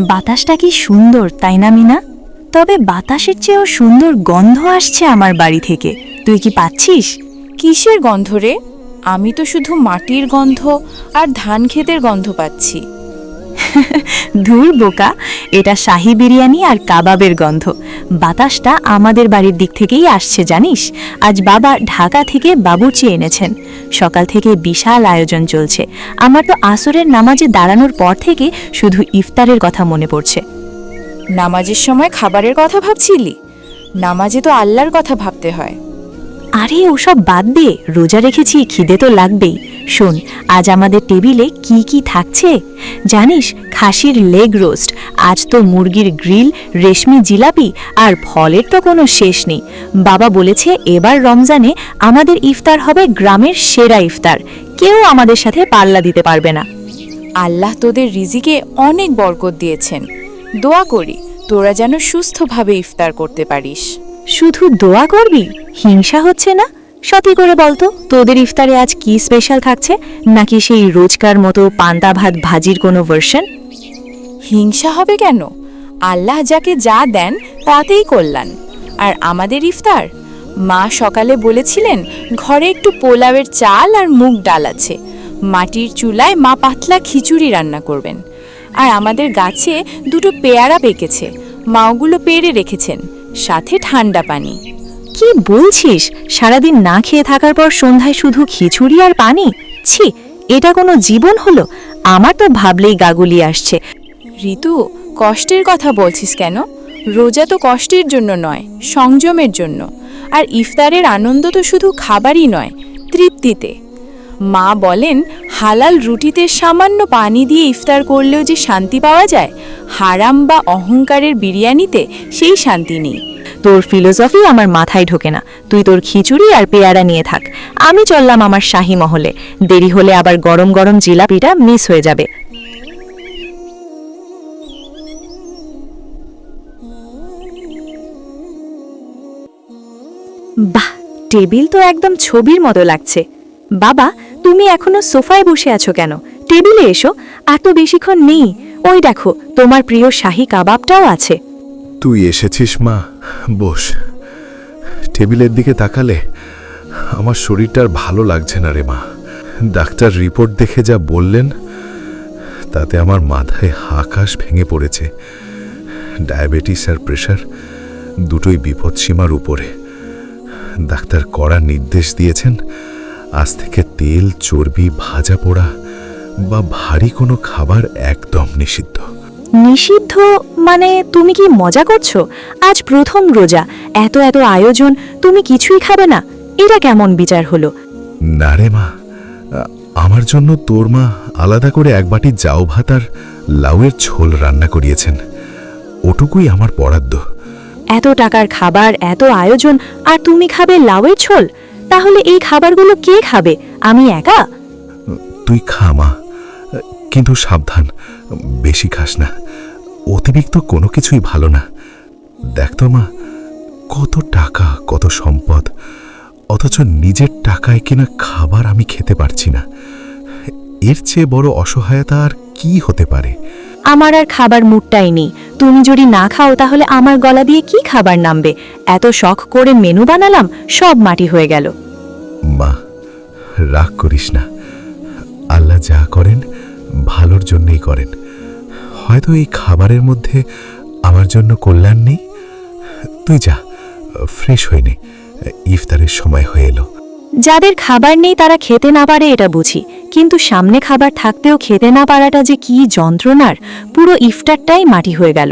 বাতাসটা কি সুন্দর, তাই না মিনা? তবে বাতাসের চেয়েও সুন্দর গন্ধ আসছে আমার বাড়ি থেকে। তুই কি পাচ্ছিস? কিসের গন্ধ রে? আমি তো শুধু মাটির গন্ধ আর ধান ক্ষেতের গন্ধ পাচ্ছি। ধুর বোকা, এটা শাহী বিরিয়ানি আর কাবাবের গন্ধ। বাতাসটা আমাদের বাড়ির দিক থেকেই আসছে জানিস। আজ বাবা ঢাকা থেকে বাবুর্চি এনেছেন। সকাল থেকে বিশাল আয়োজন চলছে। আমার তো আসরের নামাজে দাঁড়ানোর পর থেকে শুধু ইফতারের কথা মনে পড়ছে। নামাজের সময় খাবারের কথা ভাবছিলি? নামাজে তো আল্লাহর কথা ভাবতে হয়। আরে ওসব বাদ দে, রোজা রেখেছি, খিদে তো লাগবেই। শোন, আজ আমাদের টেবিলে কি কি থাকছে জানিস? খাসির লেগ রোস্ট, আজ তো মুরগির গ্রিল, রেশমি জিলাপি, আর ফলের তো কোনো শেষ নেই। বাবা বলেছে এবার রমজানে আমাদের ইফতার হবে গ্রামের সেরা ইফতার। কেউ আমাদের সাথে পাল্লা দিতে পারবে না। আল্লাহ তোদের রিজিকে অনেক বরকত দিয়েছেন। দোয়া করি তোরা যেন সুস্থভাবে ইফতার করতে পারিস। শুধু দোয়া করবি? হিংসা হচ্ছে না? সত্যি করে বলতো, তোদের ইফতারে আজ কি স্পেশাল থাকছে? নাকি সেই রোজকার মতো পান্তা ভাত ভাজির কোনো ভার্সন? হিংসা হবে কেন? আল্লাহ যাকে যা দেন তাতেই কল্যাণ। আর আমাদের ইফতার, মা সকালে বলেছিলেন ঘরে একটু পোলাওয়ের চাল আর মুগ ডাল আছে। মাটির চুলায় মা পাতলা খিচুড়ি রান্না করবেন। আর আমাদের গাছে দুটো পেয়ারা পেকেছে, মা ওগুলো পেড়ে রেখেছেন, সাথে ঠান্ডা পানি। কি বলছিস? সারাদিন না খেয়ে থাকার পর সন্ধ্যায় শুধু খিচুড়ি আর পানি? ছি, এটা কোনো জীবন হলো? আমার তো ভাবলেই গাগুলি আসছে। ঋতু, কষ্টের কথা বলছিস কেন? রোজা তো কষ্টের জন্য নয়, সংযমের জন্য। আর ইফতারের আনন্দ তো শুধু খাবারই নয়, তৃপ্তিতে। মা বলেন হালাল রুটিতে সামান্য পানি দিয়ে ইফতার করলেও যে শান্তি পাওয়া যায়, হারাম বা অহংকারের বিরিয়ানিতে সেই শান্তি নেই। তোর ফিলোসফি আমার মাথায় ঢোকে না। তুই তোর খিচুড়ি আর পেয়ারা নিয়ে থাক, আমি চললাম আমার শাহী মহলে। দেরি হলে আবার গরম গরম জিলাপিটা মিস হয়ে যাবে। বাহ, টেবিল তো একদম ছবির মতো লাগছে। বাবা, তুমি এখনো সোফায় বসে আছো কেন? টেবিলে এসো, আর তো বেশিক্ষণ নেই। ওই দেখো, তোমার প্রিয় শাহী কাবাবটাও আছে। তুই এসেছিস মা, বস। টেবিলের দিকে তাকালে আমার শরীরটা আর ভালো লাগছে না রে মা। ডাক্তার রিপোর্ট দেখে যা বললেন তাতে আমার মাথায় আকাশ ভেঙে পড়েছে। ডায়াবেটিস আর প্রেশার দুটোই বিপদসীমার উপরে। ডাক্তার কড়া নির্দেশ দিয়েছেন, আজ থেকে তেল, চর্বি, ভাজা পোড়া বা ভারী কোনো খাবার একদম নিষিদ্ধ। নিষিদ্ধ মানে? তুমি কি মজা করছো? আজ প্রথম রোজা, এত এত আয়োজন, তুমি কিছুই খাবে না? এটা কেমন বিচার হলো? না রে মা, আমার জন্য তোর মা আলাদা করে এক বাটি জাউ ভাত আর লাউয়ের ঝোল রান্না করিয়েছেন। ওটুকুই আমার বরাদ্দ। এত টাকার খাবার, এত আয়োজন, আর তুমি খাবে লাউয়ের ঝোল? তাহলে এই খাবারগুলো কে খাবে? আমি একা? তুই খা মা, কিন্তু সাবধান, বেশি খাস না। অতিরিক্ত কোনো কিছুই ভালো না। দেখ তো মা, কত টাকা, কত সম্পদ, অথচ নিজের টাকায় কিনা খাবার আমি খেতে পারছি না। এর চেয়ে বড় অসহায়তা আর কি হতে পারে? আমার আর খাবার মুডটাই নেই। তুমি যদি না খাও তাহলে আমার গলা দিয়ে কি খাবার নামবে? এত শখ করে মেনু বানালাম, সব মাটি হয়ে গেল। মা, রাগ করিস না। আল্লাহ যা করেন ভালোর জন্যই করেন। হয়তো এই খাবারের মধ্যে আমার জন্য কল্যাণ নেই। তুই যা, ফ্রেশ হয়ে নে, ইফতারের সময় হয়ে এলো। যাদের খাবার নেই তারা খেতে না পারে এটা বুঝি, কিন্তু সামনে খাবার থাকতেও খেতে না পারাটা যে কি যন্ত্রণার। পুরো ইফতারটাই মাটি হয়ে গেল।